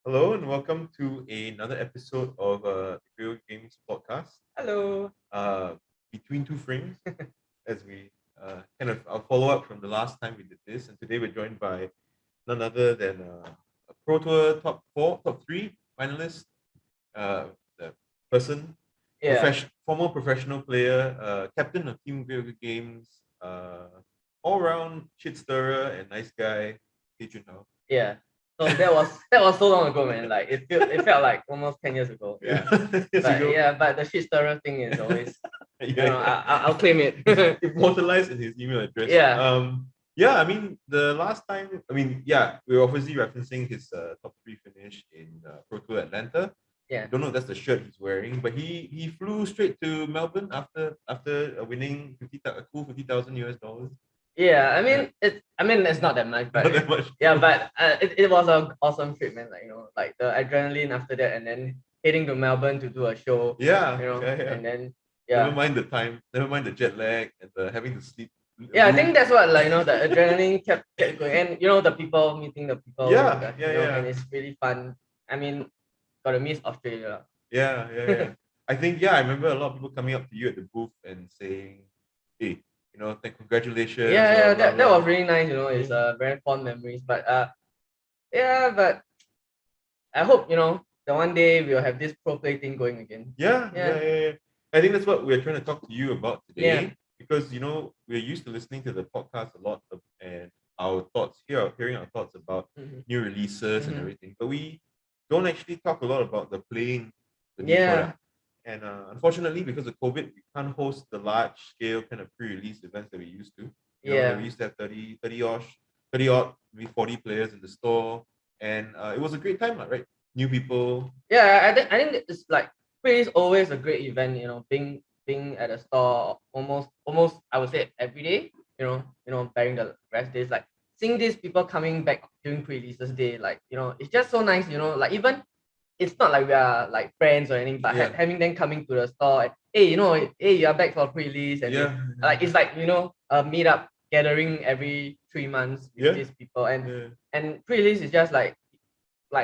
Hello and welcome to another episode of the Grey Ogre Games Podcast. Hello. Between two frames, as we I'll follow up from the last time we did this, and today we're joined by none other than a Pro Tour top three finalist, the person, Yeah, former professional player, captain of Team Grey Ogre Games, all round shit stirrer and nice guy, Tay Jun Hao. yeah. So that was so long ago, man. Like it felt like almost 10 years ago. Yeah. Years But ago. yeah, but the shit stirrer thing is always, Yeah. I'll claim it. Immortalized in his email address. Yeah. Yeah, I mean, the last time, yeah, we were obviously referencing his top three finish in Pro Tour Atlanta. Yeah. I don't know if that's the shirt he's wearing, but he flew straight to Melbourne after winning a cool $50,000 US. Yeah. I mean it's not that much, but Not that much. yeah, but it was an awesome trip, man. Like the adrenaline after that, and then heading to Melbourne to do a show. Yeah, And then Never yeah. mind the time, never mind the jet lag and the having to sleep. Yeah, I think that's what, like, the adrenaline kept going, and the people, meeting the people. Yeah, And it's really fun. I mean, gotta miss Australia. Yeah. I think I remember a lot of people coming up to you at the booth and saying, "Hey, congratulations." Yeah, blah, that blah. was really nice. It's very fond memories. But yeah, but I hope the one day we'll have this pro play thing going again. Yeah. I think that's what we're trying to talk to you about today, Yeah. because we're used to listening to the podcast a lot and our thoughts hearing our thoughts about new releases and everything, but we don't actually talk a lot about the playing the new product. And unfortunately, because of COVID, we can't host the large scale kind of pre-release events that we used to. We used to have 30 odd, maybe 40 players in the store, and it was a great time, right? New people. Yeah, I think it's like pretty always a great event. Being at a store almost I would say every day. Bearing the rest days, like seeing these people coming back during pre-releases day, like it's just so nice. Like even it's not like we are like friends or anything, but having them coming to the store and hey, hey, you are back for pre-release, and like it's like a meetup gathering every 3 months with these people, and pre-release is just like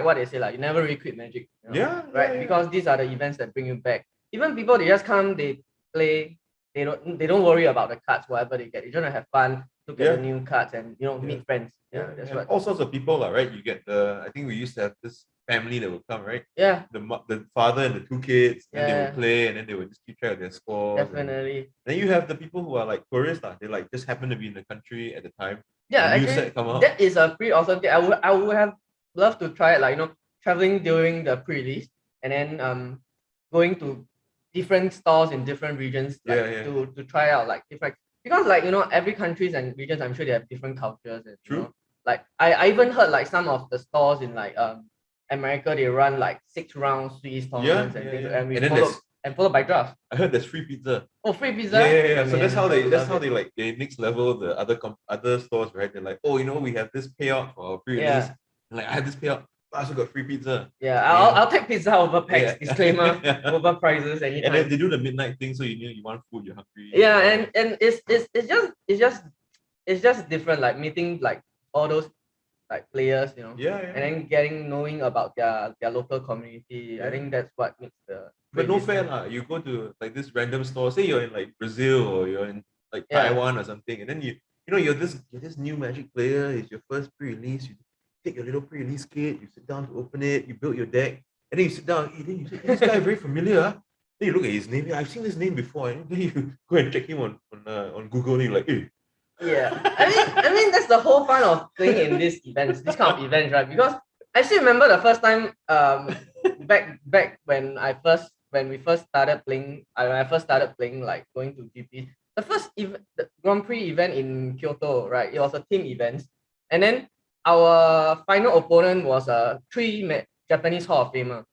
what they say, like you never really quit magic. Right? Because these are the events that bring you back. Even people, they just come, they play, they don't worry about the cards, whatever they get. They're gonna have fun, look at the new cards, and meet friends. That's what. All sorts of people, right? You get I think we used to have this family that would come, right? Yeah. The father and the two kids, and they would play, and then they would just keep track of their scores. Definitely. Then you have the people who are like tourists, they like just happen to be in the country at the time. Yeah, new actually, set come out. that is a pretty awesome thing. I would have loved to try it, like traveling during the pre-release, and then going to different stores in different regions, like to try out like different, because like every countries and regions, I'm sure they have different cultures, and like I even heard like some of the stores in like America, they run like 6 round Swiss tournaments and things, and we followed by drafts. I heard there's free pizza. Oh, free pizza. Yeah. So that's how they like they next level the other stores, right? They're like, oh, we have this payout for our pre-release. Like, I have this payout. I also got free pizza. Yeah, I'll take pizza over packs. Disclaimer, over prices anytime. And then they do the midnight thing, so you want food, you're hungry. Yeah, and it's just different, like meeting like all those like players, and then knowing about their local community. I think that's what makes the. But no fair lah. You go to like this random store, say you're in like Brazil or you're in like Taiwan or something, and then you're this new Magic player. It's your first pre-release. You take your little pre-release kit, you sit down to open it, you build your deck, and then you sit down, then you say, this guy very familiar. Then you look at his name, I've seen this name before, and then you go and check him on Google, and you're like, hey. Yeah, I mean that's the whole fun of playing in these events, this kind of events, right? Because I still remember the first time, back when we first started playing, when I first started playing, like going to GP, the first the Grand Prix event in Kyoto, right? It was a team event, and then our final opponent was a Japanese Hall of Famer,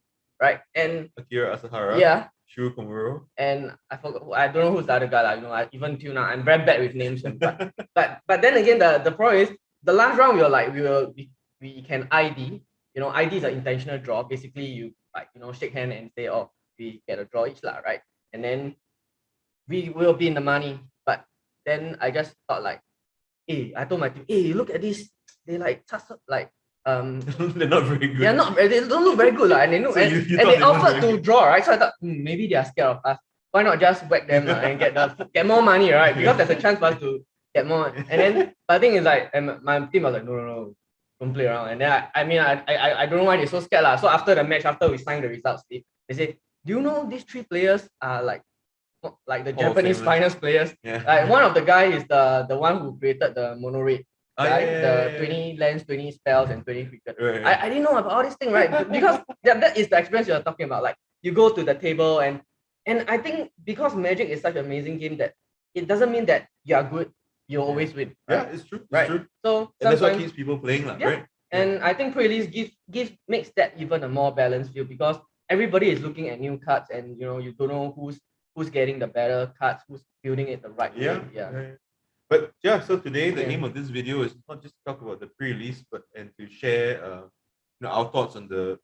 right? And Akira Asahara. Yeah. Shu Komuro. And I don't know who's the other guy. Like, even till now, I'm very bad with names. But then again, the problem is the last round we can ID. ID is an intentional draw. Basically, you like shake hand and say, oh, we get a draw each lah, right? And then we will be in the money. But then I just thought like, hey, I told my team, hey, look at this. They like They're not very good. They don't look very good, and they look, So and they offered to draw, right? So I thought, maybe they are scared of us. Why not just whack them and get more money, right? Because there's a chance for us to get more. And then, but the thing is like, and my team was like, no, don't play around. And then I don't know why they're so scared lah. So after the match, after we signed the results, they say, do you know these 3 players are like the Japanese finest players? Yeah. Like one of the guys is the one who created the mono rate. Right? Yeah. 20 lands, 20 spells, and 20 cricket. Right. I didn't know about all this thing, right? Because that is the experience you're talking about. Like you go to the table and I think because Magic is such an amazing game that it doesn't mean that you are good, you always win. Right? Yeah, it's true. It's right. true. So and that's what keeps people playing, right? And I think pre-release makes that even a more balanced feel because everybody is looking at new cards and you don't know who's getting the better cards, who's building it the right way. Yeah. But yeah, so today the aim of this video is not just to talk about the pre-release, but to share our thoughts on the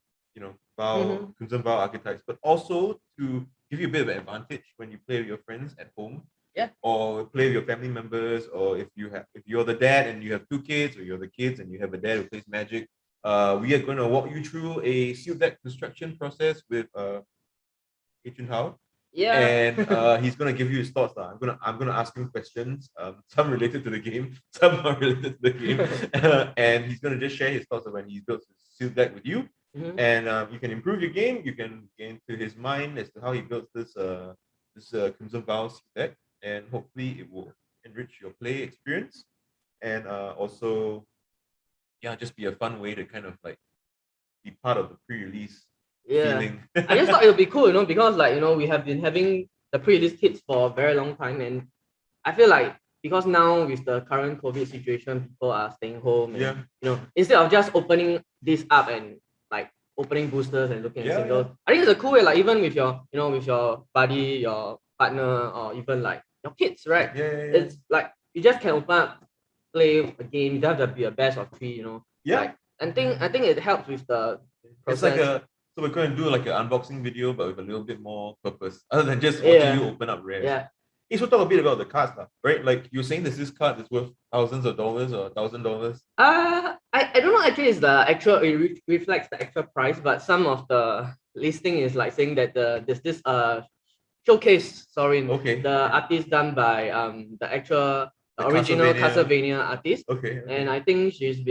Crimson Vow archetypes, but also to give you a bit of an advantage when you play with your friends at home. Yeah. Or play with your family members, or if you're the dad and you have 2 kids, or you're the kids and you have a dad who plays Magic. We are going to walk you through a sealed deck construction process with Tay Jun Hao. Yeah. And he's gonna give you his thoughts. I'm gonna ask him questions, some related to the game, some not related to the game. And he's gonna just share his thoughts of when he's built his sealed deck with you. And you can improve your game, you can get into his mind as to how he built this Crimson Vow sealed deck, and hopefully it will enrich your play experience. And also just be a fun way to kind of like be part of the pre-release feeling. I just thought it would be cool, because we have been having the pre-release kits for a very long time, and I feel like because now with the current COVID situation, people are staying home, and instead of just opening this up and like opening boosters and looking at singles, I think it's a cool way, like even with your with your buddy, your partner, or even like your kids, right? It's like you just can open up, play a game. You don't have to be a best of 3, Like, I think it helps with the process. It's like so we're going to do like an unboxing video, but with a little bit more purpose, other than just watching you open up rares. Yeah. Hey, so talk a bit about the cards, right? Like you're saying, this card is worth thousands of dollars or $1,000. I don't know. Actually, it's the actual. It reflects the actual price, but some of the listing is like saying that there's this showcase. Sorry, the artist done by the actual. The original Castlevania artist. Okay. And I think she's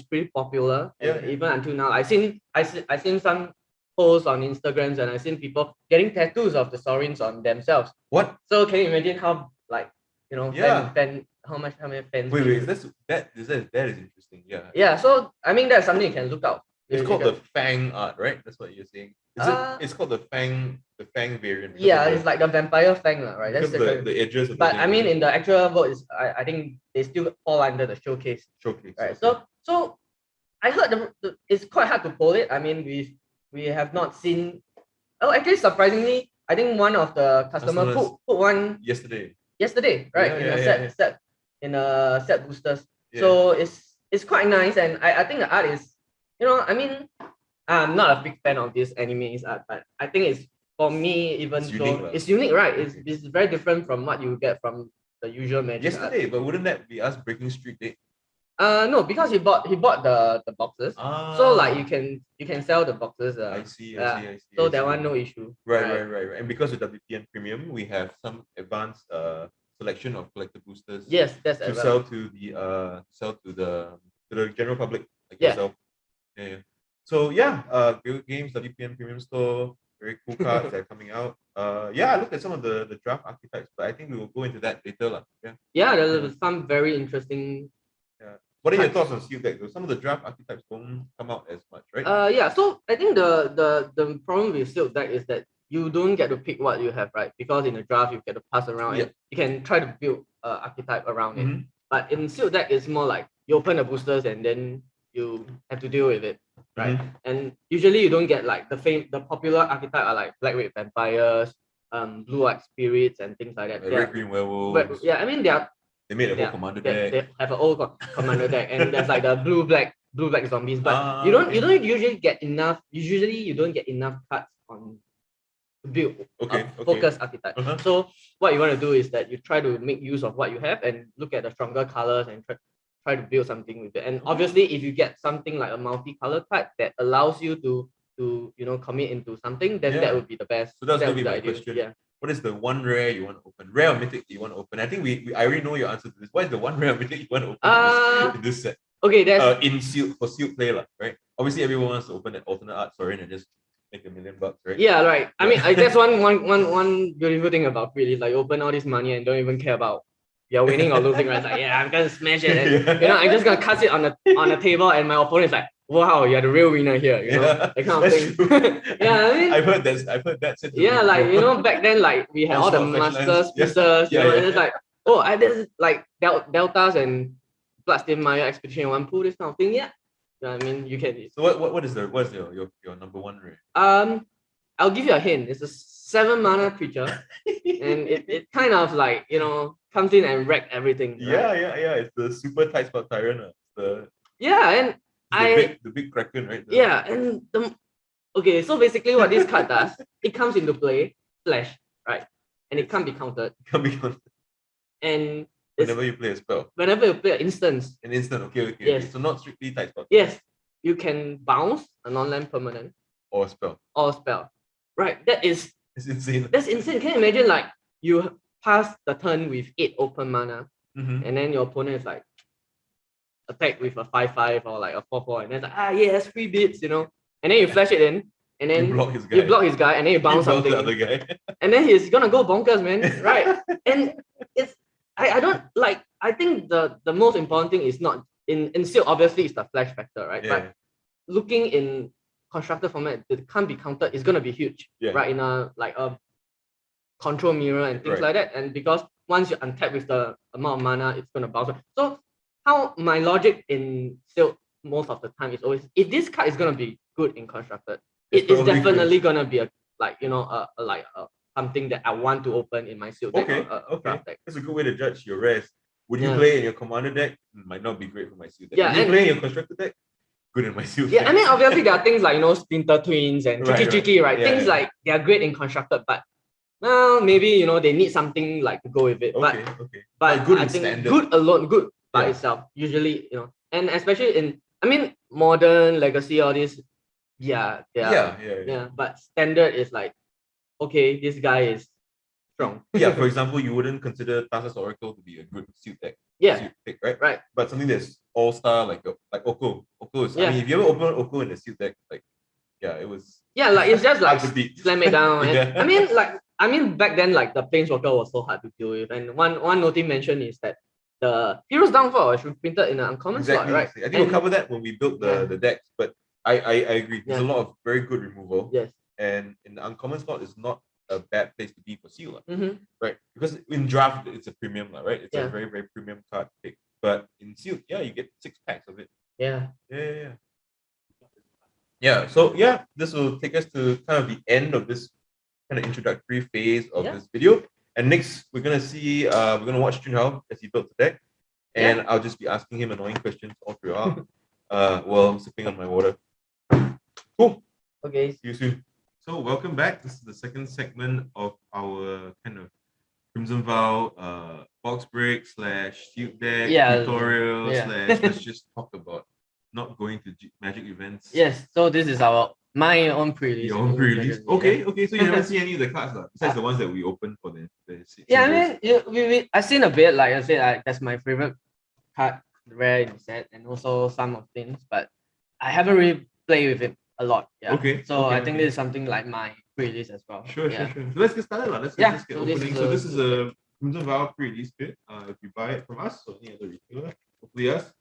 pretty popular. And even until now, I seen some posts on Instagrams, and I seen people getting tattoos of the Sorins on themselves. What? So can you imagine how fan how many fans? Wait, that is interesting. Yeah. Yeah. So I mean that's something you can look out. It's called the Fang art, right? That's what you're saying. It's called the Fang variant. Yeah, it's like the vampire Fang, right? That's the edges of but I mean, in the actual vote, I think they still fall under the showcase. Right. Okay. So I heard it's quite hard to pull it. I mean, we have not seen. Oh, actually, surprisingly, I think one of the customers put one yesterday, right? In a set boosters. So it's quite nice, and I think the art is. I mean, I'm not a big fan of this anime's art, but I think it's for me, even though it's unique, right? It's very different from what you get from the usual Magic yesterday art. But wouldn't that be us breaking street date? No, because he bought the boxes. So like you can sell the boxes. I see. So that one no issue. Right. And because of WPN Premium, we have some advanced selection of collector boosters. Yes, that's to sell to the general public like yourself. Yeah. So Grey Ogre Games WPN Premium Store, very cool cards that are coming out. I looked at some of the draft archetypes, but I think we will go into that later. There's some very interesting. What are your thoughts on sealed deck? Some of the draft archetypes don't come out as much, right? So I think the problem with sealed deck is that you don't get to pick what you have, right? Because in the draft you get to pass around and you can try to build archetype around it. But in sealed deck it's more like you open the boosters and then you have to deal with it, right? And usually you don't get like the popular archetype are like black red vampires, blue-eyed spirits and things like that. Red green werewolves. I mean they made a whole commander deck. They have a whole commander deck, and there's like the blue black zombies. But you don't usually get enough. Usually you don't get enough cards on build focus archetype. So what you want to do is that you try to make use of what you have and look at the stronger colors and try to build something with it. And obviously, if you get something like a multi-color card that allows you to commit into something, then that would be the best. So that's that going would to be be my the ideal. question. Yeah. What is the one rare you want to open? Rare or mythic you want to open? I think I already know your answer to this. What is the one rare or mythic you want to open in this set? Okay, there's in sealed for sealed play, right? Obviously, everyone wants to open an alternate art story and just make $1 million, right? Yeah, right. I mean, that's one beautiful thing about pre-release. Like, open all this money and don't even care about you're winning or losing. Right? It's like, yeah, I'm gonna smash it, and I'm just gonna cast it on the table, and my opponent is like, wow, you're the real winner here. That kind of thing. Yeah, I mean, I've heard that. Yeah, like back then, like we had all the masters pieces, and it's like, there's like deltas and Bloodstain Maya Expedition in one pool, this kind of thing. Yeah. I mean, you can. So what is your number one rare? I'll give you a hint. It's a 7 mana creature, and it kind of like comes in and wreck everything. Yeah. It's the super tight spot tyrant. And the big kraken, right? Okay, so basically what this card does, it comes into play, flash, right? And it can't be countered. And whenever you play a spell. Whenever you play an instance. An instant, okay. Yes. So not strictly tight spot. Yes. You can bounce a non-land permanent. Or a spell. Right. It's insane. That's insane. Can you imagine like you pass the turn with 8 open mana, and then your opponent is like attack with a 5/5 or like a 4/4, and then it's like, yes, 3 bits, and then you flash it in, and then you block his guy, and then you bounce something. The other guy. And then he's gonna go bonkers, man. Right. And it's I don't like, I think the most important thing is not in still obviously it's the flash factor, right? Yeah. But looking in constructed format, it can't be countered, it's gonna be huge. Yeah. Right? In a control mirror and things like that. And because once you untap with the amount of mana, it's gonna bounce. So how my logic in still most of the time is always, if this card is gonna be good in constructed, it is definitely gonna be something that I want to open in my sealed deck. Draft deck. That's a good way to judge your rares. Would you play in your commander deck? Might not be great for my sealed deck. Yeah, Would you play in your constructed deck? Good in my sealed deck. Yeah, I mean obviously there are things like Splinter Twins and Tricky, right? Yeah, things like they are great in constructed, but maybe they need something like to go with it. But good I in think standard. good alone, good by itself, usually, and especially in modern legacy, all this, yeah. But standard is like, okay, this guy is strong. Yeah, for example, you wouldn't consider Thassa's Oracle to be a good sealed deck. Yeah. Sealed pick, right? Right. But something that's all-star like Oko. Oko is, I mean, if you ever open Oko in the sealed deck, it was... Yeah, like it's just like slam it down. Yeah. I mean, back then, like the Planeswalker was so hard to deal with. And one noting mention is that the Hero's Downfall should be printed in an uncommon slot, right? I think we'll cover that when we build the decks, but I agree. There's a lot of very good removal. Yes. And in the uncommon slot is not a bad place to be for seal, right? Because in draft it's a premium, right? It's a very, very premium card pick. But in sealed, you get 6 packs of it. Yeah. So this will take us to kind of the end of this kind of introductory phase of this video. And next we're gonna see we're gonna watch Jun Hao as he builds the deck. And I'll just be asking him annoying questions all throughout while I'm sipping on my water. Cool. Okay. See you soon. So welcome back. This is the second segment of our kind of Crimson Vow box break / sealed deck tutorial / let's just talk about not going to Magic events. Yes. So this is my own pre-release. Your own pre-release. Okay. So you never see any of the cards besides the ones that we opened for the I mean, I've seen a bit. Like I said, that's my favorite card, rare in the set, and also some of things, but I haven't really played with it a lot. Yeah. Okay. So I think this is something like my pre-release as well. Sure. So let's get started. Let's get opening. So this is a Crimson Vow pre-release kit. If you buy it from us or any other retailer, hopefully us,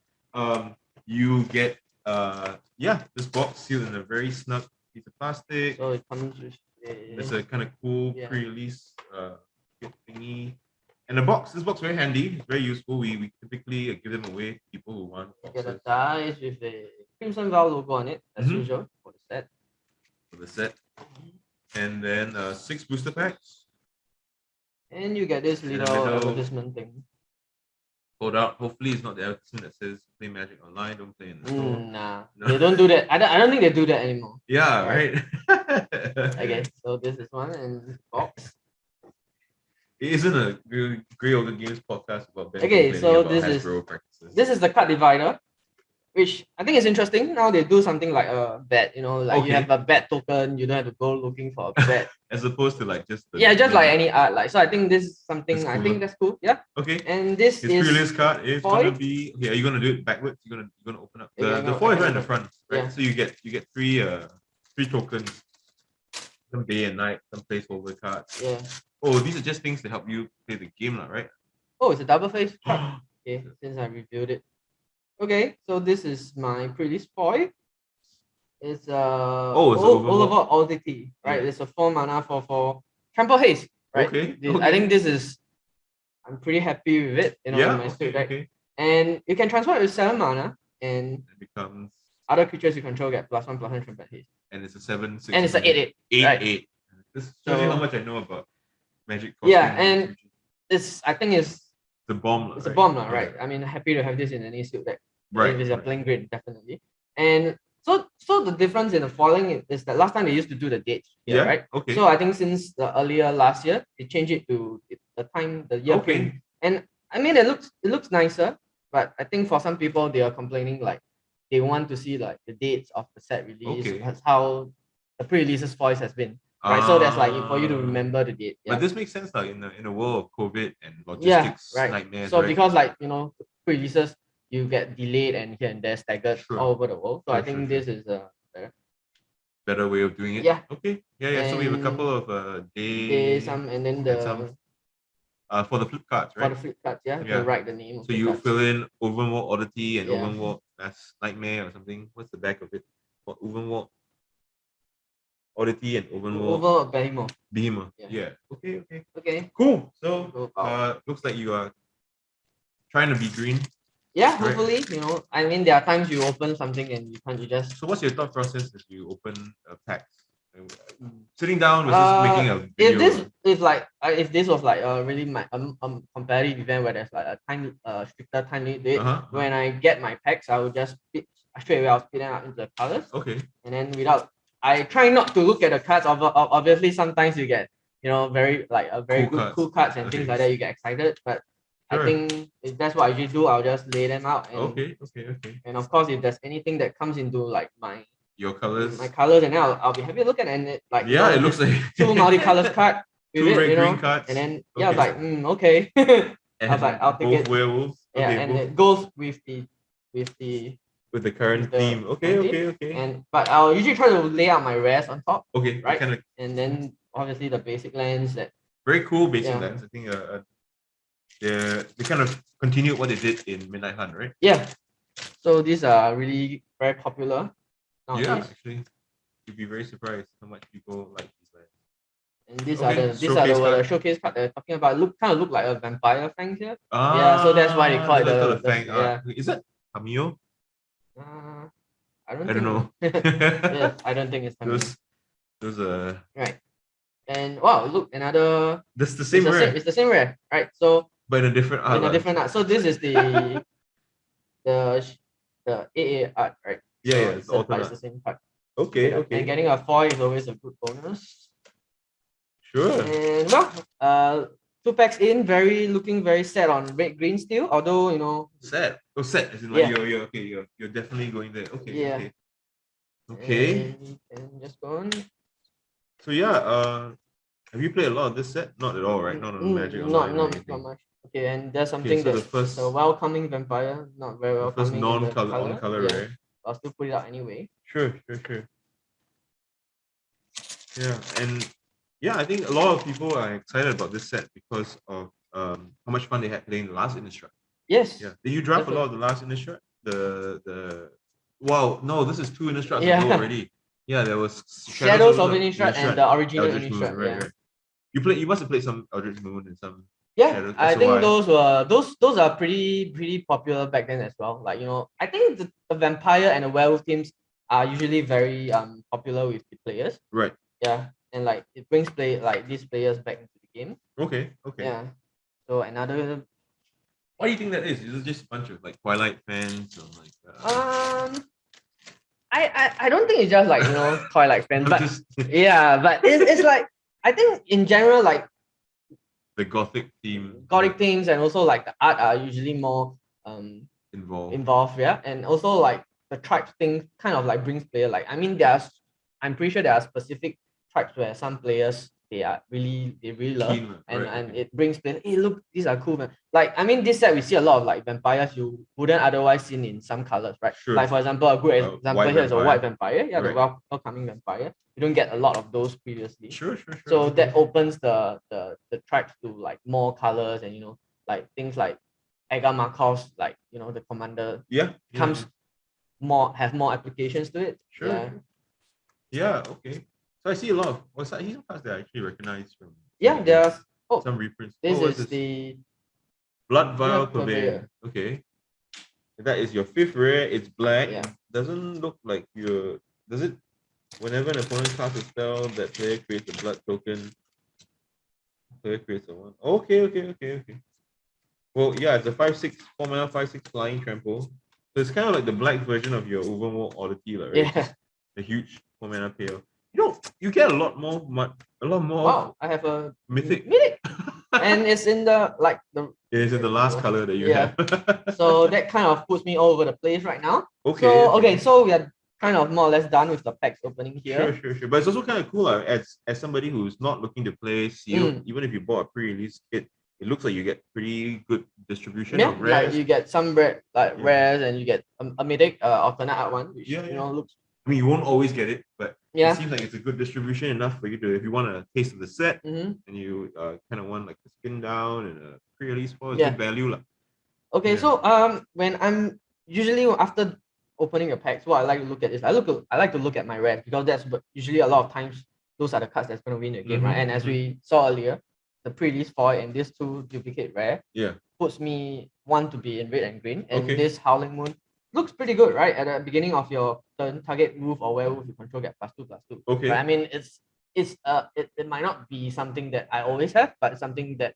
you get this box sealed in a very snug piece of plastic. So it comes with it's a kind of cool pre-release kit thingy. And this box very handy. It's very useful. We typically give them away to people who want boxes. Get a dice with the Crimson Vow logo on it, as usual, for the set. And then 6 booster packs. And you get this little advertisement thing. Hold out. Hopefully it's not the advertisement that says play Magic online, don't play in the store. Nah. They don't do that. I don't think they do that anymore. Yeah, right. Okay, so this is one and box. It isn't a Grey Ogre Games podcast about Ben Okay, so about Hasbro practices. This is the card divider, which I think is interesting. Now they do something like a bet, you know, like you have a bet token, you don't have to go looking for a bet. As opposed to like just just like any art. Like so I think this is something I think that's cool. Yeah. Okay. And this his pre-release card is gonna be are you gonna do it backwards? You're gonna open up the foil is right in the front, right? Yeah. So you get three tokens, some day and night, some placeholder cards. Yeah. Oh, these are just things to help you play the game, right? Oh, it's a double face card. Okay, since I reviewed it. Okay, so this is my pre-release foil. It's Overlord Oddity, right? Yeah. It's a 4 mana for Trample Haste, right? Okay. I think this is I'm pretty happy with it, you know, in my suit deck. Okay. And you can transfer it with 7 mana and it becomes other creatures you control get +1/+1 Trample Haste. And it's a 7/6. And it's an 8/8. 8/8. This shows you how much I know about Magic. Yeah, and I think it's a bomb. It's a bomb, right? I mean, happy to have this in any suit deck. Right. If it's a playing grade, definitely. And so the difference in the foiling is that last time they used to do the dates here, right? Okay. So I think since the earlier last year, they changed it to the year frame. And I mean, it looks nicer, but I think for some people they are complaining like they want to see like the dates of the set release. That's how the pre-releases foils has been. Right, so that's like for you to remember the date. Yeah. But this makes sense, like in a world of COVID and logistics nightmares. So because like pre-releases you get delayed and here and there staggered all over the world. So I think this is a better way of doing it. Yeah. Okay. Yeah. So we have a couple of and then for the flip cards, right? For the flip cards, to write the name. So you fill in Overlord Oddity and Overlord as Nightmare or something. What's the back of it? For Overlord Oddity and Overlord Behemoth. Yeah. Okay. Cool. So looks like you are trying to be green. Yeah, hopefully, I mean, there are times you open something and you just. So what's your thought process if you open a pack? Sitting down was just making a video. If this was like a really competitive event where there's like a stricter time limit, when I get my packs, I will just straight away I'll split them out into the colors. Okay. And then I try not to look at the cards. Obviously, sometimes you get very cool cards and things like that. You get excited, but I think if that's what I usually do, I'll just lay them out. And, okay. And of course, if there's anything that comes into like my colors, and then I'll be happy to look at it. And it it looks like 2 multi-colors card with two red green cards. And then I was like, okay. I was like, I'll take both it. Werewolves. Yeah, and it goes with the current theme. Okay. But I'll usually try to lay out my rares on top. Okay. Right. And then obviously the basic lands that. Very cool basic lands. I think they kind of continued what they did in Midnight Hunt, right? Yeah. So these are really very popular nowadays. Yeah, actually, you'd be very surprised how much people like these lands. And these are the showcase card they're talking about. Kind of look like a vampire fang here. So that's why they call it the fang. Is that Cameo? I don't know. I don't think it's Cameo. Those right. And wow, look, another. That's the same rare. It's the same rare, right? So. But in a different art. So this is the AA art, right? Yeah, it's the same card. Okay. And getting a foil is always a good bonus. Sure. And 2 packs in, looking very set on red green still. Although set. Set as in like you're definitely going there. Okay. Yeah. Okay. And just go on. So have you played a lot of this set? Not at all, right? Not on Magic Online. Not much. Okay, and there's something that's a welcoming vampire, not very welcoming. First non-color rare. I'll still put it out anyway. Sure. Yeah, and I think a lot of people are excited about this set because of how much fun they had playing the last Innistrad. Yes. Yeah. Did you draft a lot of the last Innistrad? No, this is 2 Innistrads ago already. Yeah, there was Shadows of Innistrad and the original Innistrad. Right. You must have played some Eldritch Moon and some. Yeah, I think those are pretty popular back then as well. Like I think the vampire and the werewolf teams are usually very popular with the players. Right. Yeah, and like it brings these players back into the game. Okay. Yeah. So another. Why do you think that is? Is it just a bunch of like Twilight fans or like? I don't think it's just like Twilight fans, but but it's like I think in general like. the gothic theme. Gothic themes, and also like the art are usually more involved, yeah. And also like the tribes thing kind of like brings player, like, I mean, I'm pretty sure there are specific tribes where some players they really love, Keen, and right, okay. it brings players, hey, look, these are cool, man. Like, I mean, this set we see a lot of like vampires you wouldn't otherwise seen in some colors, right? Sure. Like, for example, a good example white here is a vampire. white vampire, yeah, Right. the welcoming vampire. You don't get a lot of those previously. Sure. So that opens the tribes to like more colors, and like things like Agar Markov's, like the commander comes have more applications to it. Sure. Yeah, okay. So I see a lot of he's some cards that I actually recognize from. Yeah, there's some reprints. This is the Blood Vial Purveyor. Okay. That is your 5th rare. It's black. Yeah. Doesn't look like does it? Whenever an opponent casts a spell, that player creates a blood token. Player creates a 1. Okay. Well, yeah, it's a 5/6 4-mana 5/6 flying trample. So it's kind of like the black version of your Overworld Oddity, right? Yeah. A huge 4-mana payoff. You get a lot more. Wow, I have a mythic. And it's in the It's in the last color that you have. So that kind of puts me all over the place right now. Okay. So we are kind of more or less done with the packs opening here. Sure. But it's also kind of cool, as somebody who's not looking to play sealed, even if you bought a pre-release kit, it looks like you get pretty good distribution of rares. Like you get some rares, and you get a mythic alternate art one, which looks. I mean, you won't always get it, but it seems like it's a good distribution enough for you to, if you want a taste of the set, and you kind of want like a skin down and a pre-release for, it's good value. Okay, so when I'm usually after opening a pack, what I like to look at is I like to look at my rares, because that's usually a lot of times those are the cards that's going to win the game, right? And as we saw earlier, the pre-release foil and these 2 duplicate rare puts me 1 to be in red and green, and this Howling Moon looks pretty good, right? At the beginning of your turn, target wolf or werewolf you control get +2/+2. Okay. Right? I mean, it might not be something that I always have, but it's something that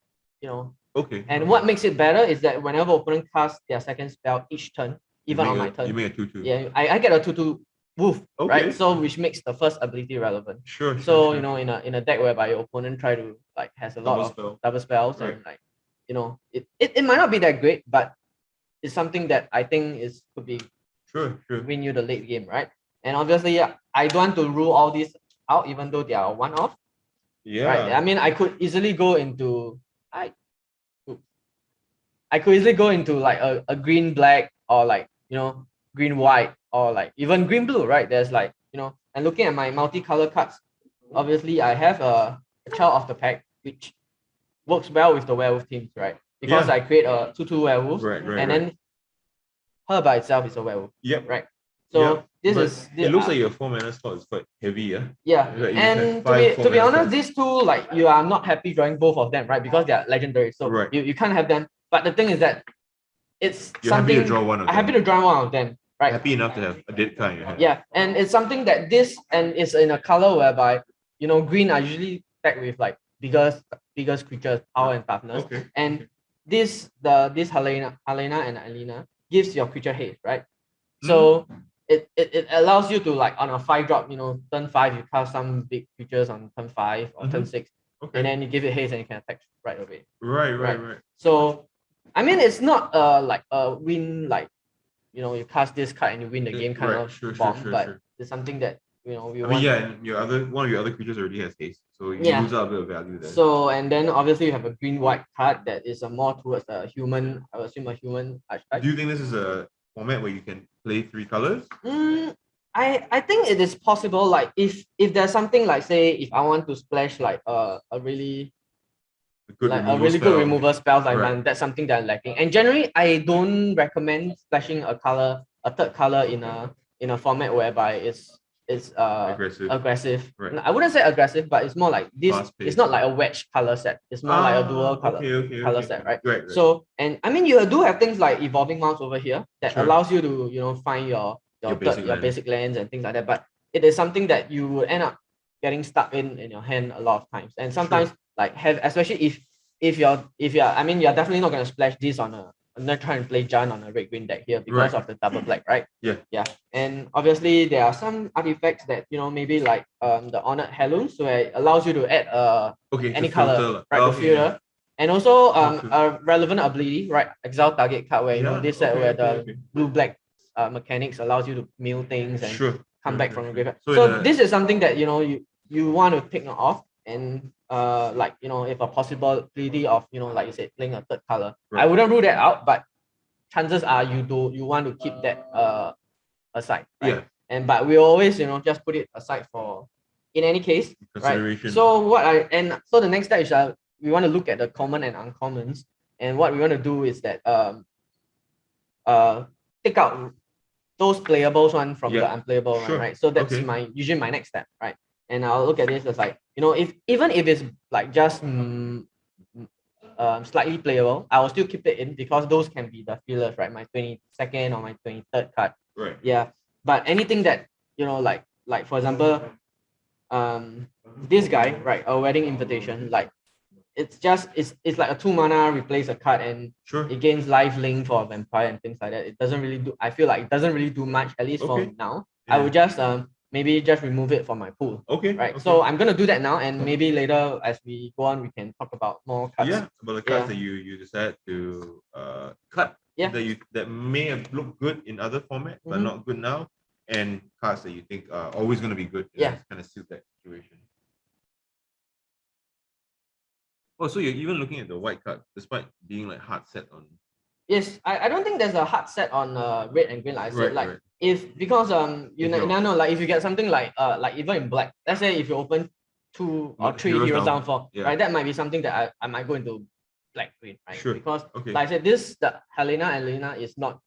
Okay. And what makes it better is that whenever opponent casts their second spell each turn, even on my turn, you make a 2/2. Yeah, I get a 2/2 wolf, right? So which makes the first ability relevant. Sure. So in a deck whereby your opponent try to has a lot of double spells, and it might not be that great, but it's something that I think could be win you the late game, right? And obviously, I don't want to rule all these out, even though they are one-off. Yeah. Right. I mean, I could easily go into like a green black, or like green white, or like even green blue, right? There's like and looking at my multicolor cards, obviously I have a Child of the Pack, which works well with the werewolf teams, right? Because I create a 2/2 werewolf, and then her by itself is a werewolf. Yep. Right. So it looks like your 4-mana slot is quite heavy, yeah. Yeah. And to be honest, these 2, like, you are not happy drawing both of them, right? Because they are legendary. So you can't have them. But the thing is that you're something happy to draw one of them. happy to draw one of them, right? Happy enough to have a dead card in your hand. Yeah, and it's something that it's in a color whereby green are usually tagged with like biggest creatures, power and toughness. Okay. And this Helena and Alina gives your creature haste, right? So it allows you to, like, on a 5-drop, turn 5 you cast some big creatures on turn 5 or turn 6. Okay. And then you give it haste and you can attack right away. Right. So I mean, it's not like a win, like you cast this card and you win the game kind of bomb, but it's something that we want. And one of your other creatures already has haste, so you lose out a bit of value there. So, and then obviously you have a green-white card that is more towards a human. I would assume a human archetype. Do you think this is a format where you can play 3 colors? I think it is possible. Like if there's something like, say, if I want to splash like a really good removal spell, like that's something that I'm lacking. And generally, I don't recommend splashing a third color in a format whereby it's aggressive. Right. I wouldn't say aggressive, but it's more like this. It's not like a wedge color set. It's more like a dual color set, right? Right? So, and I mean, you do have things like evolving mounts over here that allows you to find your basic lands and things like that. But it is something that you would end up getting stuck in your hand a lot of times. And sometimes especially if you're I mean, you're definitely not gonna splash this on I'm not trying to play Jan on a red green deck here because of the double black, right? Yeah. And obviously there are some artifacts that maybe like the Honored Heirlooms, where it allows you to add any color, right? The filter. And also Okay. a relevant ability, right? Exile target card where you know this set where the blue black mechanics allows you to mill things and come back from the graveyard. So this is something that you know you want to take note of, and like you know if a possibility of you know like you said playing a third color. I wouldn't rule that out, but chances are you want to keep that aside, right? Yeah. And but we always you know just put it aside for in any case, right? So so the next step is we want to look at the common and uncommons, and what we want to do is that take out those playables one from the unplayable one, right? So that's usually my next step, right? And I'll look at this as like you know if even if it's like just slightly playable, I will still keep it in because those can be the fillers, right? My 22nd or my 23rd card. Right. Yeah. But anything that, you know, like for example, this guy, right, a wedding invitation, like it's like a 2 mana replace a card and it gains life link for a vampire and things like that. It doesn't really do I feel like it doesn't really do much, at least for now. I would just maybe just remove it from my pool. Right. So I'm gonna do that now, and maybe later as we go on, we can talk about more cards. Yeah, about the cards that you decide to cut. Yeah. That may have looked good in other formats, but not good now, and cards that you think are always gonna be good. Yeah. Kind of suit that situation. Oh, so you're even looking at the white card, despite being like hard set on. Yes, I don't think there's a hard set on red and green. Like I said, like if because you know like if you get something like even in black, let's say if you open 2 or 3 heroes down 4, right? That might be something that I might go into black green, right? Because like I said, the Helena and Lena is not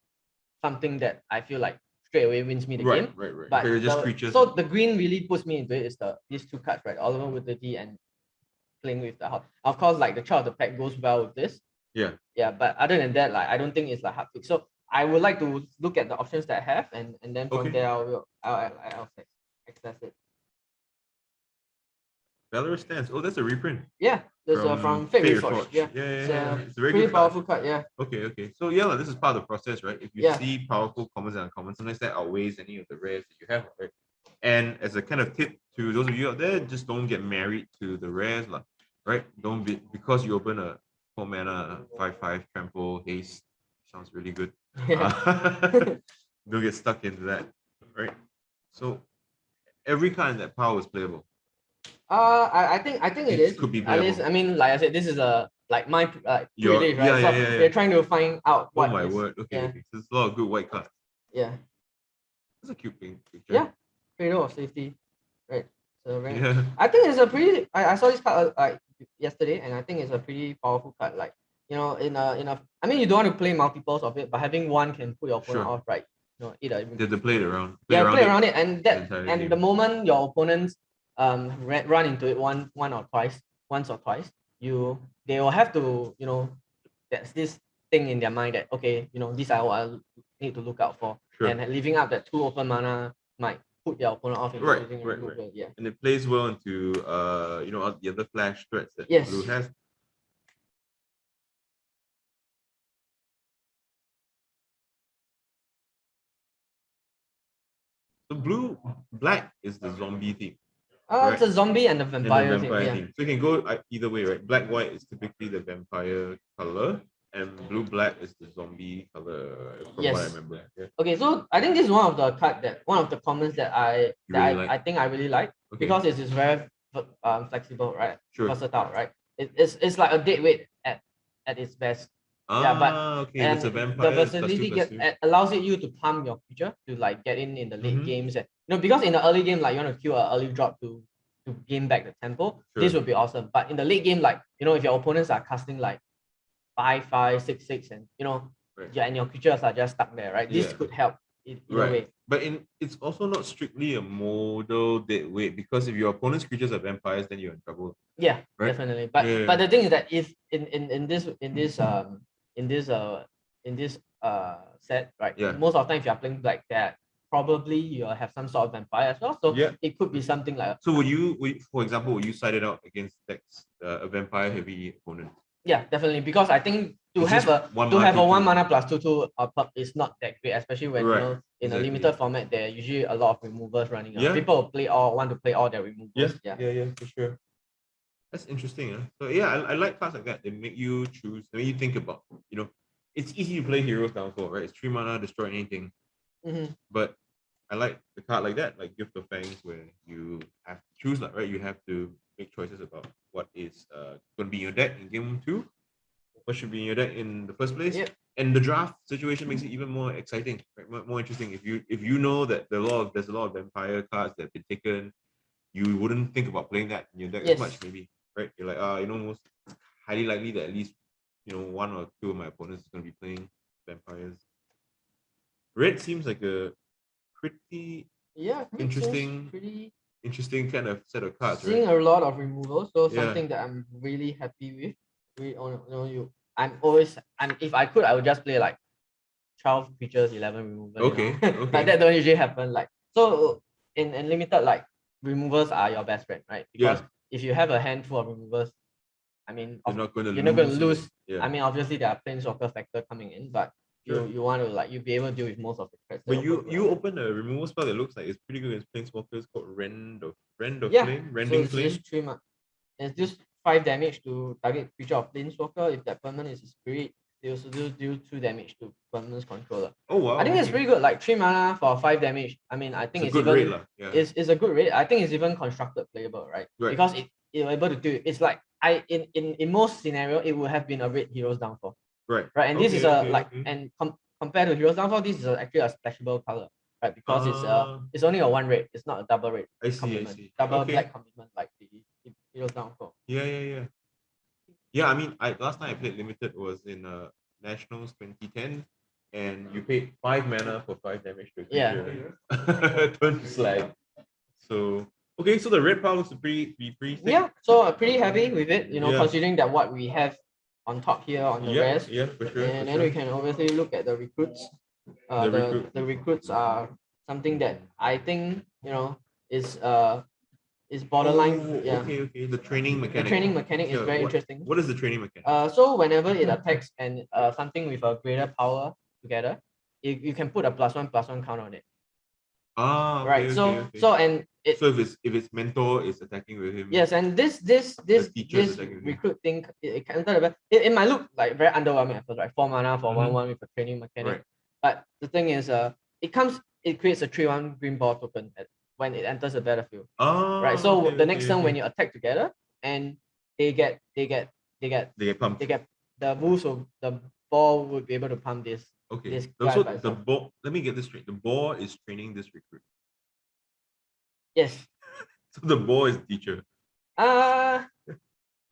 something that I feel like straight away wins me the game. Right. But they're just creatures. So the green really puts me into it is these 2 cards, right? Oliver with the D and playing with the heart. Of course, like the chart of the pack goes well with this. Yeah, but other than that, like I don't think it's like hard fix. So I would like to look at the options that I have, and then from there I'll access it. Valorous Stance. Oh, that's a reprint. Yeah, this from Fate Reforged. Yeah. It's a very pretty good powerful card. Yeah. Okay. So yeah, this is part of the process, right? If you see powerful commons and uncommons, sometimes that outweighs any of the rares that you have, right? And as a kind of tip to those of you out there, just don't get married to the rares, right? Don't be because you open a 4 mana 5/5 trample haste. Sounds really good. Don't get stuck into that, right? So every card in that power is playable. I think it is. Could be playable. At least I mean, like I said, this is a like my pre-release, right? So they're trying to find out what. Oh my word! Okay. So there's a lot of good white cards. Yeah. That's a cute thing. Yeah. Cradle of Safety, right? So I think it's a pretty. I saw this card like yesterday, and I think it's a pretty powerful card. Like you know, in a. I mean, you don't want to play multiples of it, but having one can put your opponent off, right? You know, They play it around. Play around it, and the moment your opponents run into it once or twice, they will have to there's this thing in their mind that okay, these are what I need to look out for, and leaving out that 2 open mana might put their opponent off. Right. Yeah. And it plays well into the other flash threats that blue has. So black is the zombie theme. It's a zombie and a vampire, theme. So you can go either way, right? Black white is typically the vampire color, and blue black is the zombie color. From what I remember. Yeah. Okay, so I think this is one of the comments that I think I really like because it is very flexible, right? Versatile, right? It's like a dead weight at its best. It's a vampire. The versatility allows you to pump your creature to like get in the late games, and because in the early game like you want to kill an early drop to gain back the tempo. This would be awesome. But in the late game, like if your opponents are casting like 5/5, 6/6, and and your creatures are just stuck there, right? This could help in a way. But it's also not strictly a modal dead weight, because if your opponent's creatures are vampires, then you're in trouble. Yeah, definitely. But but the thing is that if in this set, right? Most of the time, if you're playing like that, probably you'll have some sort of vampire as well. So it could be something like. So for example, would you side it out against a vampire heavy opponent? Yeah, definitely, because I think to have a 1 mana plus 2/2 perk is not that great, especially when in a limited format there are usually a lot of removers running. People will want to play all their removers. Yeah, for sure. That's interesting. So yeah, I like cards like that. They make you choose. They make you think about. It's easy to play Heroes Downfall, right? It's 3 mana, destroy anything. But I like the card like that, like Gift of Fangs, where you have to choose, like, right? You have to make choices about what is going to be in your deck in game 2, what should be in your deck in the first place. Yep. And the draft situation makes it even more exciting, right? More interesting. If you know that there's a lot of vampire cards that have been taken, you wouldn't think about playing that in your deck as much, maybe, right? You're like, most highly likely that at least one or two of my opponents is going to be playing vampires. Red seems like a pretty interesting kind of set of cards. Seeing right? a lot of removals, so something that I'm really happy with. If I could, I would just play like 12 creatures, 11 removal. Okay. But that don't usually happen. Like, so in limited, like, removers are your best friend, right? Because if you have a handful of removers, I mean, you're not going to lose. Yeah. I mean, obviously there are planeswalker factor coming in, but you want to, like, you be able to deal with most of the threats. But you open a removal spell that looks like it's pretty good against planeswalkers called Rend of Flame, Rending so Flame. It's 3 mana. It's just 5 damage to target creature of planeswalker. If that permanent is a spirit, they also do 2 damage to permanent's controller. Oh wow! I think it's pretty good. Like 3 mana for 5 damage. I mean, I think it's a good even rate, it's a good rate. I think it's even constructed playable, right? Because you're able to do it. It's like in most scenario, it would have been a red Heroes Downfall. Right. And this is and compared to Heroes Downfall, this is actually a splashable color, right? Because it's only a 1 rate. It's not a double rate. I see. Double black commitment like the Heroes Downfall. Yeah. I mean, last time I played limited was in Nationals 2010, and you paid 5 mana for 5 damage to a creature. Turn to slag. So okay, so the red power looks pretty thick. Yeah, so pretty happy with it. Considering that what we have on top here on the rest. Yeah, for sure. And then we can obviously look at the recruits. The recruits are something that I think is borderline. Okay. The training mechanic. The training mechanic is very interesting. What is the training mechanic? So whenever it attacks and something with a greater power together, you can put a +1/+1 count on it. Right. So if its mentor is attacking with him. Yes, and this recruit thing, it might look like very underwhelming at first, right? 4 mana for 1/1 with a training mechanic. Right. But the thing is, it creates a 3/1 green ball token when it enters the battlefield. Right. So the next turn when you attack together and they get pumped. They get the boost, so the ball would be able to pump this. Okay. So the ball, let me get this straight. The ball is training this recruit. Yes. So the ball is the teacher. I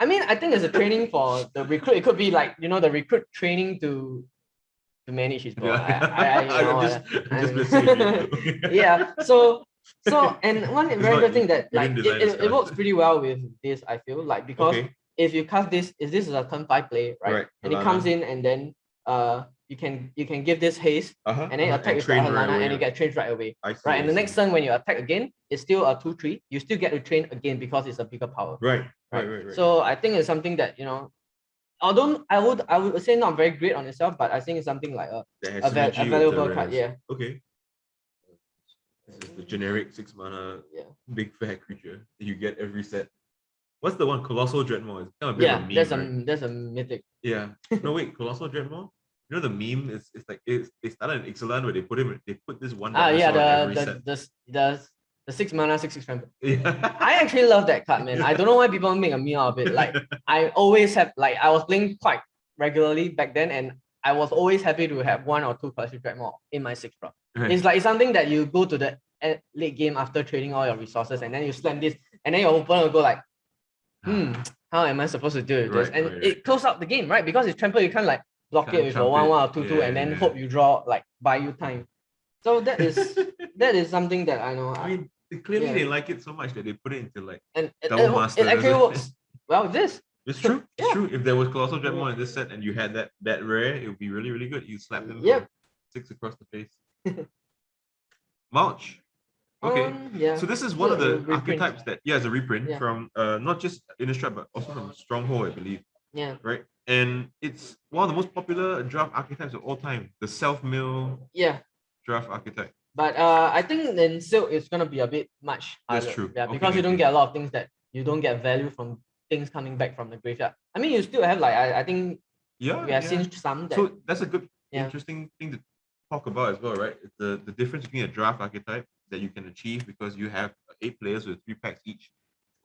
mean, I think it's a training for the recruit. It could be like, the recruit training to manage his ball. Yeah. So and one very good thing that like it works pretty well with this, I feel like, because if you cast this is a turn 5 play, right? And it comes in and then you can give this haste and then attack with the Halana and you get trained right away. Right. And the next turn when you attack again, it's still a 2/3. You still get to train again because it's a bigger power. Right. So I think it's something that, although I would say not very great on itself, but I think it's something like a valuable card. Yeah. Okay. This is the generic 6 mana big fat creature that you get every set. What's the one? Colossal Dreadmaw. It's kind of a bit of a meme, that's a mythic. Yeah. No wait, Colossal Dreadmaw? You know the meme is like they started in Ixalan where they put this one the 6 mana 6/6 trample. Yeah. I actually love that card, man. I don't know why people make a meme out of it. Like I always have, like, I was playing quite regularly back then, and I was always happy to have 1 or 2 Colossal Dreadmaw in my 6 drop. Right. It's like something that you go to the late game after trading all your resources, and then you slam this, and then your opponent will go like, how am I supposed to do with this? And it closes out the game, right? Because it's trample, you can't like block it with a 1/1 or 2/2 and then hope you draw, like, buy you time. So that is something that I know. I mean, clearly they like it so much that they put it into like double master. It actually works well with this. It's true. It's true. If there was Colossal Dreadmaw in this set and you had that rare, it would be really, really good. You slap them 6 across the face. March. Okay. So this is one of the archetypes that it's a reprint from not just Innistrad but also from Stronghold, I believe. Yeah. Right. And it's one of the most popular draft archetypes of all time. The self-mill draft archetype. But I think in Silk it's gonna be a bit much harder. That's true. Yeah, because you don't get a lot of things that you don't get value from things coming back from the graveyard. I mean, you still have like I think we have seen some that. So that's a good, interesting thing to talk about as well, right? The difference between a draft archetype that you can achieve because you have 8 players with 3 packs each,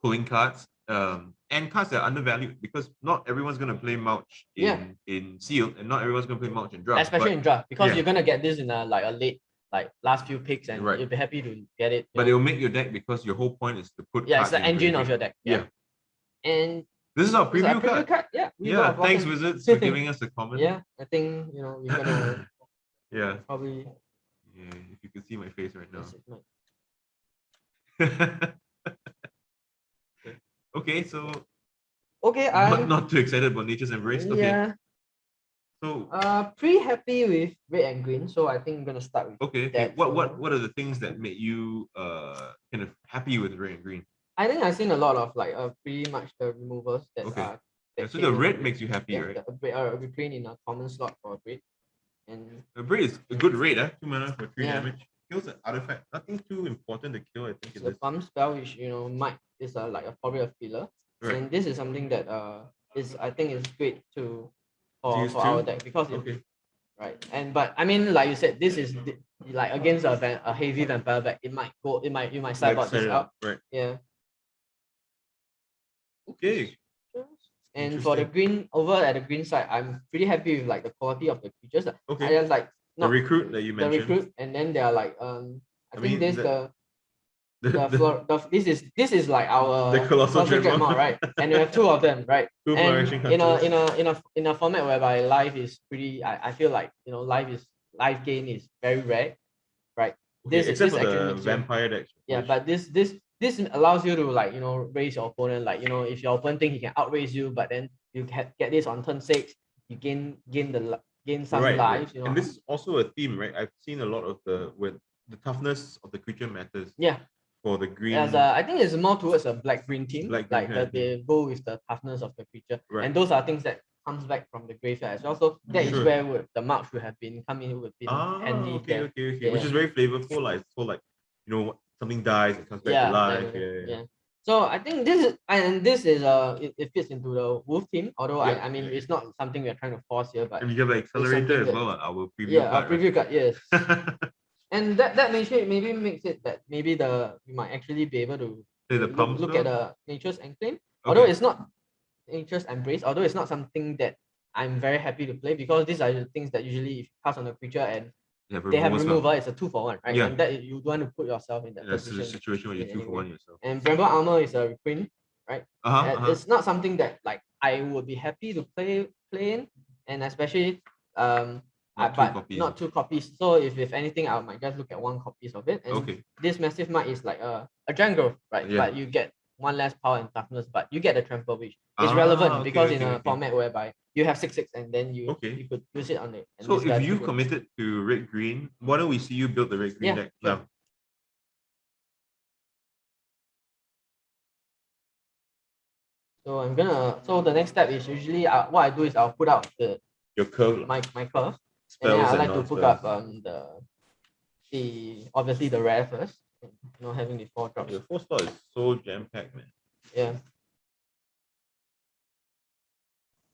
pulling cards, and cards that are undervalued because not everyone's gonna play Mulch in sealed, and not everyone's gonna play Mulch in draft. Especially in draft, because you're gonna get this in a late, like last few picks, and you'll be happy to get it. But it will make your deck because your whole point is to put. It's the engine of your deck. Yeah. And this is our preview card. Yeah. Thanks, Wizards, for giving us a comment. Yeah, I think we're gonna. Probably. Yeah, if you could see my face right now. Okay, so. Okay, I'm not too excited about Nature's Embrace. Okay. Yeah. So. Pretty happy with red and green, so I think I'm gonna start with. Okay. What are the things that made you kind of happy with red and green? I think I've seen a lot of like pretty much the removals that are. So the red makes you happy, right? The green in a common slot for a break. And the break is a good rate, 2 mana for 3 damage. Kills an artifact. Nothing too important to kill, I think. The bump spell, which is probably a filler. Right. And this is something that I think is great for our deck because right. But I mean, like you said, this is like against a heavy vampire deck. You might sideboard this out. Right. Yeah. Okay. And for the green, over at the green side, I'm pretty happy with like the quality of the creatures. Okay. I just like the recruit that you mentioned. The recruit, and then they are like I think this this is like our the colossal dreadnought, right? And we have 2 of them, right? 2 flourishing and in a format whereby life is pretty, I feel like life gain is very rare, right? Except for the vampire decks. Yeah, but this allows you to like raise your opponent, like if your opponent think he can outraise you, but then you get this on turn 6, you gain some lives. And this is also a theme, right? I've seen a lot of the toughness of the creature matters. Yeah. For the green. I think it's more towards a black-green team. They go with the toughness of the creature. Right. And those are things that comes back from the graveyard as well. So that is where the march would have been coming with handy. Okay. Which is very flavorful. Like so like something dies, it comes back to life. Yeah. So I think this is it fits into the wolf team, although I mean it's not something we're trying to force here, but and you have the accelerator as well, our preview card. Our preview card, yes. And that maybe makes it that maybe we might actually be able to look at the Nature's Enclave. Although it's not Nature's Embrace, although it's not something that I'm very happy to play because these are the things that usually if you pass on the creature and they have removal, it's a 2-for-1, right? Yeah. And that you don't want to put yourself in that position. That's the situation where you're 2-for-1 yourself. And Bramble Armor is a reprint, right? It's not something that like I would be happy to play in, and especially not 2 copies. So if anything, I might just look at 1 copy of it. And this Massive Might is like a giant growth, right? Yeah. But you get 1 less power and toughness, but you get the trample, which is relevant because in a format whereby you have 6/6 and then you could use it on it. So if you've committed to red green, why don't we see you build the red green deck now? So the next step is usually what I do is I'll put out your curve, my curve, and then I like to put up obviously the rare first. Having the 4 drops. The 4 slot is so jam packed, man. Yeah.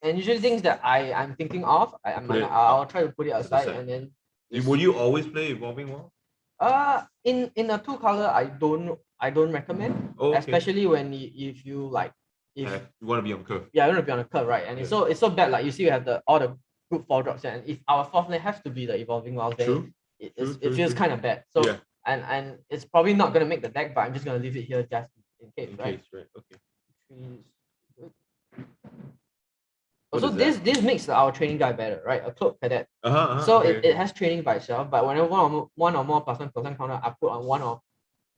And usually things that I'm thinking of, I'll try to put it aside and then. Would you always play Evolving Wall? In a 2-color, I don't recommend, especially when if you like. If you want to be on curve. Yeah, I want to be on a curve, right? And it's so bad. Like you see, you have all the good 4 drops, and if our 4th lane has to be the Evolving Wall, then it feels kind of bad. So and it's probably not gonna make the deck, but I'm just gonna leave it here just in case, right? Okay. Also, this makes our training guy better, right? A cloak cadet. So it has training by itself, but whenever one or more +1/+1 counter I put on 1 or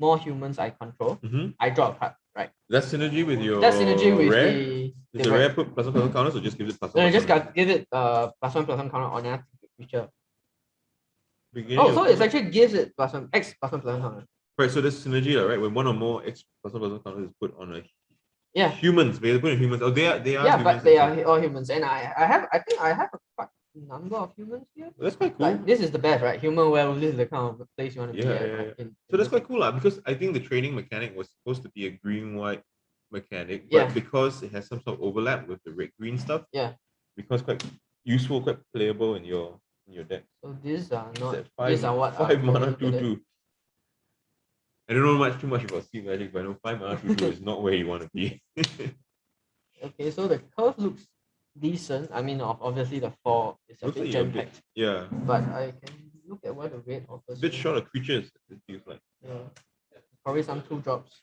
more humans I control, I draw a card, right? That's synergy with your. That's synergy with rare? the. Is the rare put +1/+1 counters or just give it +1/+1? No, just give it +1/+1 counter on another creature. So it actually gives it +1 X +1/+1 counter. Right, so there's synergy, right? When 1 or more X +1/+1 counters is put on a humans, they put in humans. Oh, they are humans, but they are all humans, and I think I have a quite number of humans here. That's quite cool. Like, this is the best, right? Human werewolf, this is the kind of place you want to be at. So that's quite cool, because I think the training mechanic was supposed to be a green-white mechanic, but Yeah. because it has some sort of overlap with the red green stuff, Yeah. becomes quite useful, quite playable in your deck. So these are not. These are what. 5 mana look at it. 2/2. I don't know too much about Sea Magic, but I know 5 mana 2/2 is not where you want to be. Okay, so the curve looks decent. I mean, obviously the 4 is a Looks bit like you're a jam bit, packed, yeah, but I can look at what the red offers. a bit me. short of creatures, it feels like. Yeah, probably some 2-drops.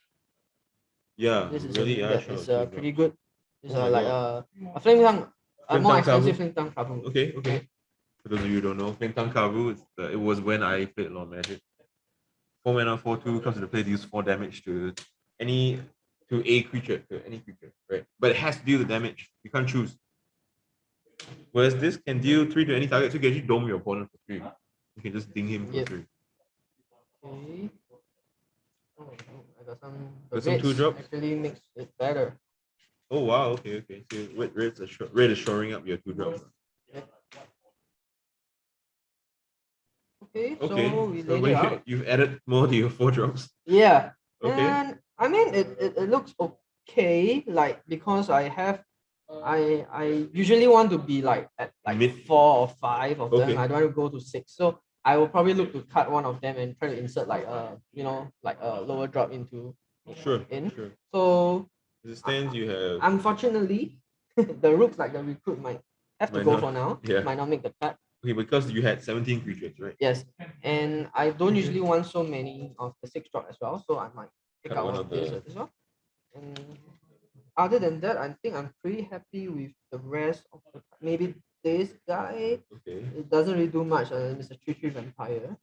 Yeah, This is really a, are that short is of 2 pretty drops. good. It's Oh my like God. a flame tongue, a Flame more Tongue expensive Kavu. flame tongue kabu. Okay. For those of you who don't know, Flame Tongue Kavu, it was when I played a lot of Magic. 4 mana 4/2 comes into play to use 4 damage to any creature, right? But it has to deal the damage. You can't choose. Whereas this can deal 3 to any target, so you can actually dome your opponent for 3. You can just ding him for Yep. 3. Okay. Oh, I got some. Got some reds 2-drops? actually makes it better. Oh wow, okay. So red is shoring up your 2-drops. Yep. Okay, Okay, so we laid it out. you've added more to your 4-drops. Yeah. Okay. And I mean it looks okay, like because I usually want to be like at like Mid. 4 or 5 of Okay. them. I don't want to go to 6. So I will probably look to cut one of them and try to insert like like a lower drop into Sure. in. Sure. So As it stands, you have unfortunately the rooks like the recruit might have to Might go not- for now. yeah. Might not make the cut. okay because you had 17 creatures, right? Yes. And I don't usually want so many of the 6-drop as well. So I might take Cut out one one of of this the- as well. And other than that, I think I'm pretty happy with the rest of the maybe this guy. Okay. It doesn't really do much. It's a 3/3 vampire.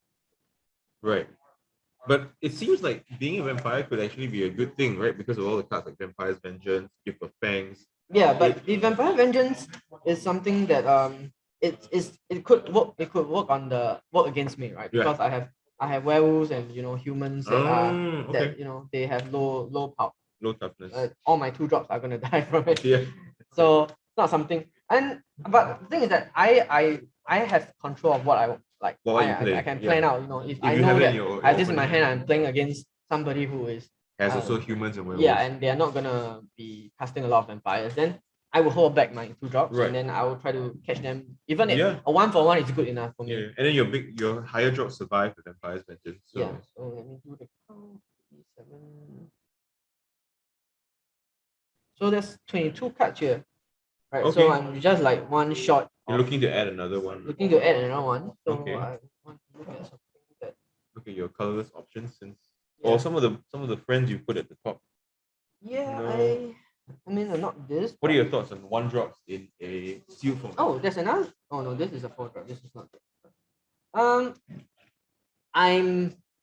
Right. But it seems like being a vampire could actually be a good thing, right? Because of all the cards like Vampire's Vengeance, Gift of Fangs. Yeah, but the vampire vengeance is something that it could work on the work against me, right? Yeah. Because I have werewolves and humans that are okay. that they have low power. Low toughness. All my 2-drops are gonna die from it. Yeah. So it's not something. But the thing is that I have control of what I like. What you play, I can yeah. plan out. If I you know have it in that your I have this in my opponent hand, I'm playing against somebody who is has also humans and werewolves. yeah, and they are not gonna be casting a lot of vampires. Then I will hold back my 2-drops, Right. and then I will try to catch them. Even if Yeah. a 1-for-1 is good enough for me. Yeah. And then your higher drops survive the Vampire's Vengeance. So Yeah. So let me do the count. 7. So there's 22 cards here. Right. So Okay. I'm just like one shot. you're looking to add another one. Looking to add another one. So Okay. I want to look at something that Look at your colorless options since Yeah. or some of the friends you put at the top. yeah, No. I mean not this. What are but- your thoughts on 1-drops in a sealed form? Oh, there's another. Oh no, this is a 4-drop. This is not that.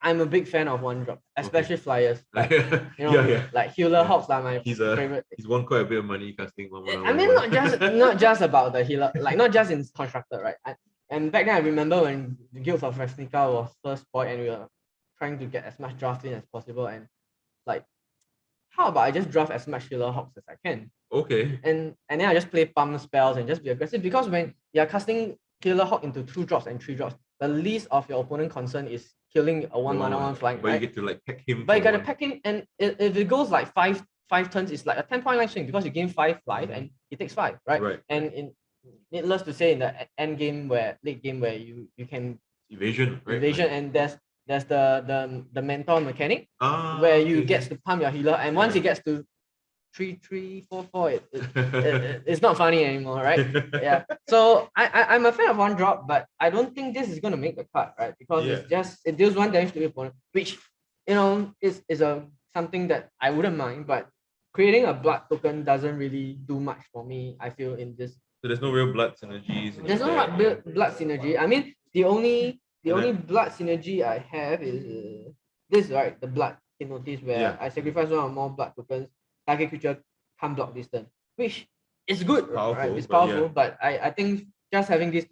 I'm a big fan of 1-drop, especially flyers. Like, yeah. like healer Yeah. hops are my He's favorite. won quite a bit of money casting 1/1. I mean, not just about the healer, like not just in constructed, right? And back then, I remember when the Guild of Ravnica was first spoiled, and we were trying to get as much draft in as possible, and like, how about I just draft as much healer hops as I can, Okay. and then I just play pump spells and just be aggressive, because when you're casting healer hawk into 2-drops and 3-drops, the least of your opponent concern is killing a 1 mana 1 flying, But right? you get to like pack him. But you for gotta one. pack him, and if it goes like five turns, it's like a 10-point line swing, because you gain 5 life and he takes 5, right? Right. And needless to say, in the end game late game where you can Evasion, right? evasion, and there's the mentor mechanic Ah, where you okay. gets to pump your healer, and once it gets to 3, 4, 4, it's not funny anymore, right? Yeah. So I'm a fan of 1-drop, but I don't think this is gonna make the cut, right? Because it deals 1 damage to the opponent, which is a something that I wouldn't mind, but creating a blood token doesn't really do much for me, I feel, in this. So there's no real blood synergies. There's no blood synergy. I mean, the only blood synergy I have is this, right? The blood notice where I sacrifice 1 or more blood tokens, target creature can't block this turn, which is good, right? It's powerful, but I think just having this,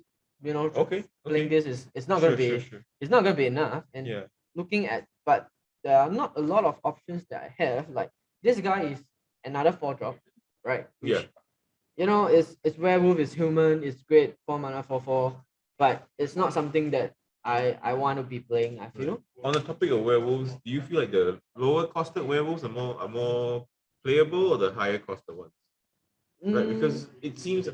playing this is not gonna be it's not gonna be enough. And looking at, but there are not a lot of options that I have. Like this guy is another 4-drop, right? Which, it's werewolf, it's human, it's great, 4 mana 4/4, but it's not something that I want to be playing, I feel. On the topic of werewolves, do you feel like the lower costed werewolves are more playable or the higher cost ones? Right, because it seems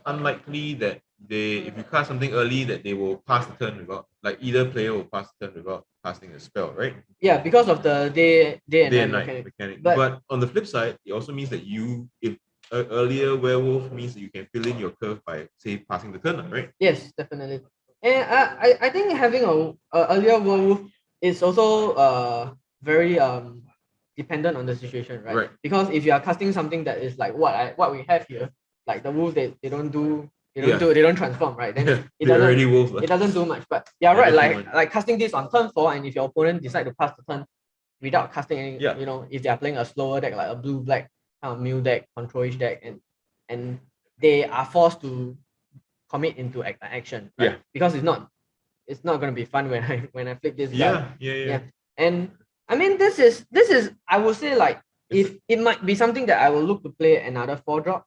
unlikely that if you cast something early, that they will pass the turn without, like, either player will pass the turn without casting a spell, right? Yeah, because of the day and night mechanic. But, But on the flip side, it also means that if earlier werewolf means that you can fill in your curve by, say, passing the turn, right? yes, definitely. And I think having a earlier werewolf is also very dependent on the situation, right? Right. Because if you are casting something that is like what we have here, like the wolves, they don't transform, right? Then it They're already doesn't wolf. it doesn't do much. But yeah, Yeah, right, that's like human. like casting this on turn 4, and if your opponent decide to pass the turn without casting any, Yeah. you know, if they are playing a slower deck like a blue black kind of mill deck, control-ish deck, and they are forced to commit into action, right? Yeah. Because it's not going to be fun when I flip this guy. Yeah. And I mean, this is I would say, like, if it might be something that I will look to play another 4-drop,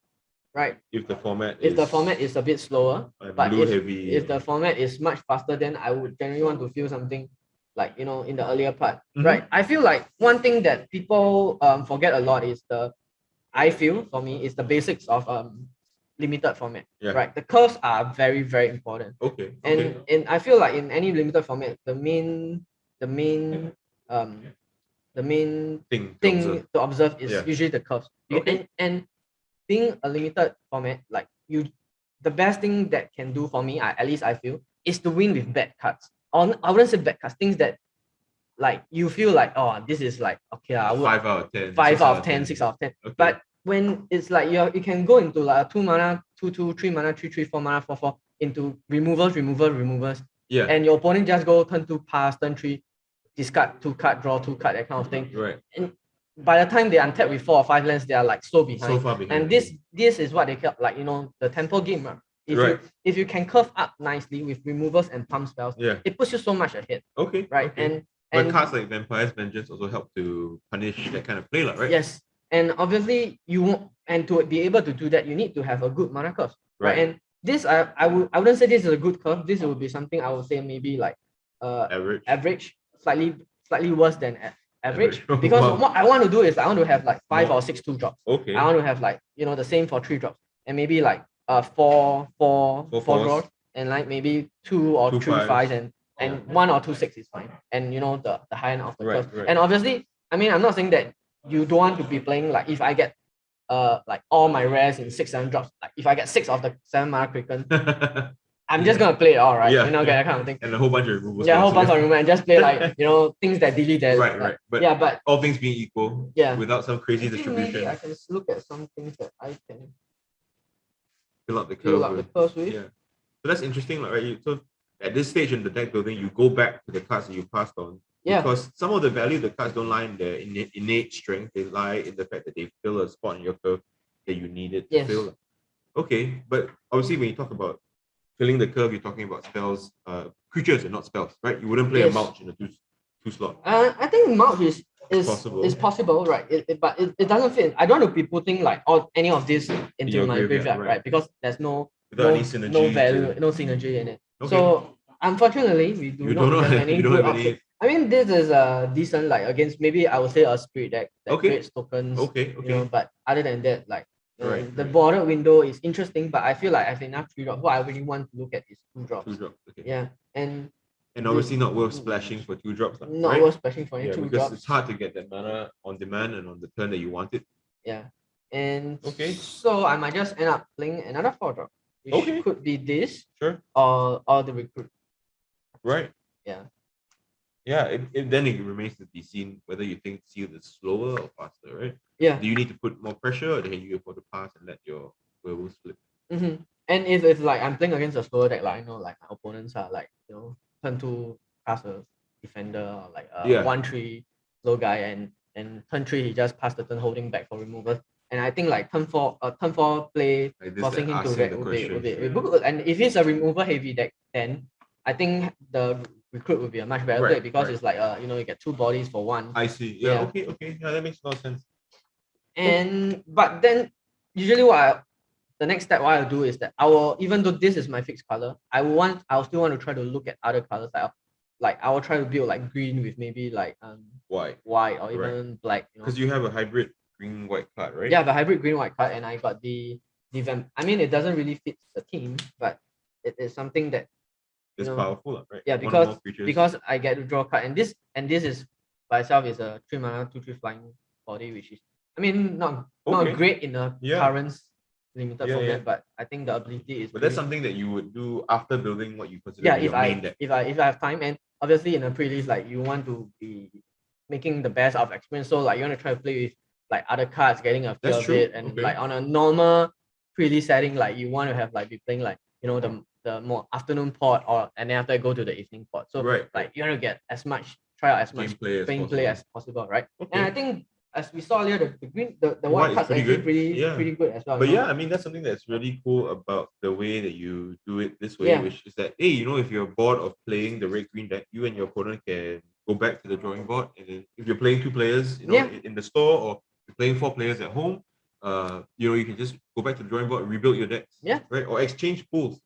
right? If the format is a bit slower, but blue heavy, if the format is much faster, then I would generally want to feel something like, you know, in the earlier part, right? I feel like one thing that people forget a lot is I feel for me is the basics of limited format, right? The curves are very, very important. Okay. And I feel like in any limited format, the main thing to observe is usually the curves. And being a limited format, like, the best thing that can do for me, at least I feel, is to win with bad cards. I wouldn't say bad cards, things that, like, you feel like, oh, this is like, okay, 5 out of 10, 5 out of 10, 6 out of 10. Okay. But when it's like you can go into like a 2 mana, 2/2, 3 mana, 3/3, 4 mana, 4/4 into removals. Yeah. And your opponent just go turn 2 pass, turn 3 discard 2 card, draw 2 card, that kind of thing. Right. And by the time they untap with 4 or 5 lands, they are like so behind. So far behind. And this is what they call, like, you know, the tempo game. If you can curve up nicely with removals and pump spells, it puts you so much ahead. Okay. Right. Okay. But cards like Vampire's Vengeance also help to punish that kind of play, right? Yes. And obviously you won't, and to be able to do that, you need to have a good mana curve. Right. And this I wouldn't say this is a good curve. This would be something I would say maybe like average, slightly worse than average. Because what I want to do is I want to have like 5 or 6 2-drops. Okay. I want to have, like, you know, the same for 3-drops, and maybe like 4 draws, and like maybe 2 or 3 5s, and 1 or 2 6 is fine. And, you know, the high end of the curve. Right. And obviously, I mean, I'm not saying that you don't want to be playing, like, if I get like all my rares in 6-7 drops, like if I get 6 of the 7 mana Kraken, I'm just gonna play it all, right? You know, that kind of thing. And a whole bunch of removals. Yeah, a whole bunch of removals, and just play, like, you know, things that delete that. Right. But yeah, but all things being equal, without some crazy distribution. Maybe I can look at some things that I can fill up the curves with. Yeah. So that's interesting, right? So at this stage in the deck building, you go back to the cards that you passed on. Yeah. Because some of the value of the cards don't lie in their innate strength. They lie in the fact that they fill a spot in your curve that you needed to fill. Okay, but obviously when you talk about filling the curve, you're talking about spells, creatures and not spells, right? You wouldn't play a Mulch in a two slot. I think Mulch is possible, right? But it doesn't fit. I don't want to be putting like any of this into my graveyard, right? Because there's no synergy, no synergy in it. Okay. So unfortunately, we do not have any good options. I mean, this is decent, like, against maybe I would say a spirit deck that creates tokens. Okay. You know, but other than that, like, the border window is interesting, but I feel like I have enough 3-drops. What I really want to look at is 2-drops. 2-drops. Okay. Yeah, and obviously not worth splashing for 2-drops. Not worth splashing for any 2-drops. Because it's hard to get that mana on demand and on the turn that you want it. Yeah, and so I might just end up playing another 4-drop, which could be this, or the recruit. Right. Yeah. Yeah, then it remains to be seen whether you think Seal is slower or faster, right? Yeah. Do you need to put more pressure, or can you afford to pass and let your werewolves flip? And if it's like I'm playing against a slower deck, like, I know, like, my opponents are like, you know, turn 2 cast a defender, or like 1/3 slow guy, and turn 3 he just passed the turn holding back for removal. And I think like turn 4 play, like forcing him to red would be good. And if it's a removal heavy deck, then I think the recruit would be a much better play, because it's like you know, you get 2 bodies for 1. I see. Yeah. Okay. Yeah, that makes a lot of sense. And but then usually the next step what I'll do is that I will, even though this is my fixed color, I'll still want to try to look at other colors. Like like I will try to build like green with maybe like White. white or Correct. even black. Because you have a hybrid green white card, right? Yeah, the hybrid green white card, and I got the I mean, it doesn't really fit the team, but it is something that it's powerful, right? Yeah, One or more creatures. because I get to draw a card, and this is by itself is a 3 mana 2/3 flying body, which is I mean not great in the current limited format, but I think the ability is. But that's something that you would do after building what you consider to be your main deck. If I have time, and obviously in a pre-release, like you want to be making the best out of experience, so like you want to try to play with like other cards, getting a feel of it, and like on a normal pre-release setting, like you want to have like be playing like the more afternoon pot and then after go to the evening pot. So like you want to get try out as much gameplay as possible, right? And I think as we saw earlier, the white cards are actually pretty good as well. But I mean that's something that's really cool about the way that you do it this way, which is that hey, if you're bored of playing the red green deck, you and your opponent can go back to the drawing board, and then if you're playing 2 players, in the store, or you're playing 4 players at home, you can just go back to the drawing board, rebuild your decks, right? Or exchange pools.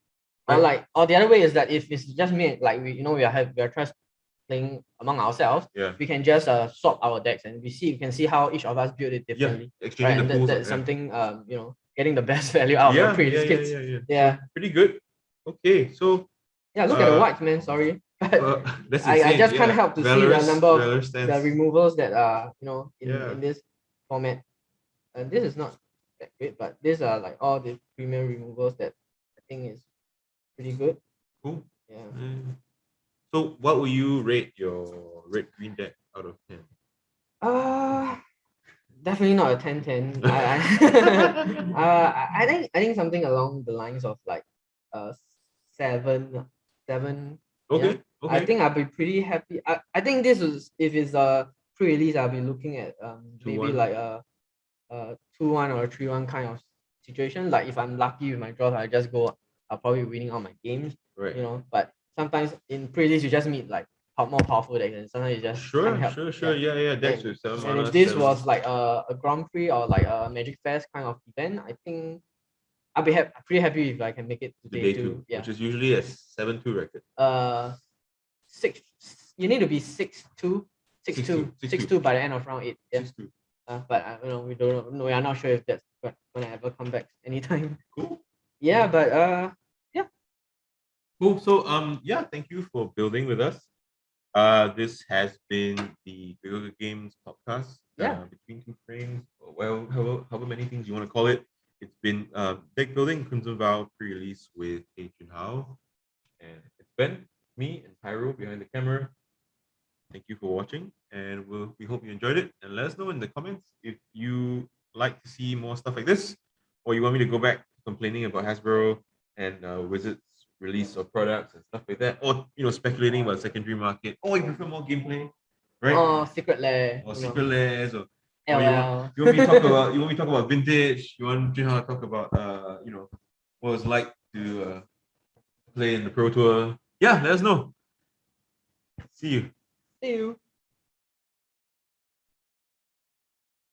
Right? Or the other way is that if it's just me, like we we are trying playing among ourselves, we can just swap our decks, and we can see how each of us build it differently. Exchanging the pools. That's something getting the best value out of the previous kits. So, pretty good. Okay, so look at the whites, man. Sorry. I just can't help to see the number of the removals that are in this format. And this is not that great, but these are like all the premium removals that I think is pretty good. Cool. Yeah. So what will you rate your red green deck out of 10? Definitely not a 10/10. I think something along the lines of like 7. Okay. I think I'll be pretty happy. I think this is, if it's a pre-release, I'll be looking at maybe like a 2-1 or 3-1 kind of situation. Like if I'm lucky with my draws, I'll probably be winning all my games. Right. But sometimes in pre-release you just meet like more powerful decks, and sometimes you just can't help. Sure. Yeah. Decks with 7 mana. And if this was like a Grand Prix or like a Magic Fest kind of event, I think I'll be pretty happy if I can make it to day 2. Which is usually a 7-2 record. 6. You need to be 6-2 by the end of round 8. Yeah. 6-2. But we don't know. We are not sure if that's gonna ever come back anytime. Cool. Yeah, but yeah. Cool. So thank you for building with us. This has been the Grey Ogre Games podcast. Between 2 frames. Well, however many things you want to call it. It's been deck building Crimson Vow pre-release with Tay Jun Hao. And it's been me and Pyro behind the camera. Thank you for watching, and we hope you enjoyed it. And let us know in the comments if you like to see more stuff like this, or you want me to go back complaining about Hasbro and Wizards release of products and stuff like that, or speculating about the secondary market, or you prefer more gameplay, right? Or Secret Lair, or Secret Lairs, or LL. You want me to talk about vintage? You want Jun Hao to talk about what it's like to play in the Pro Tour? Yeah, let us know. See you.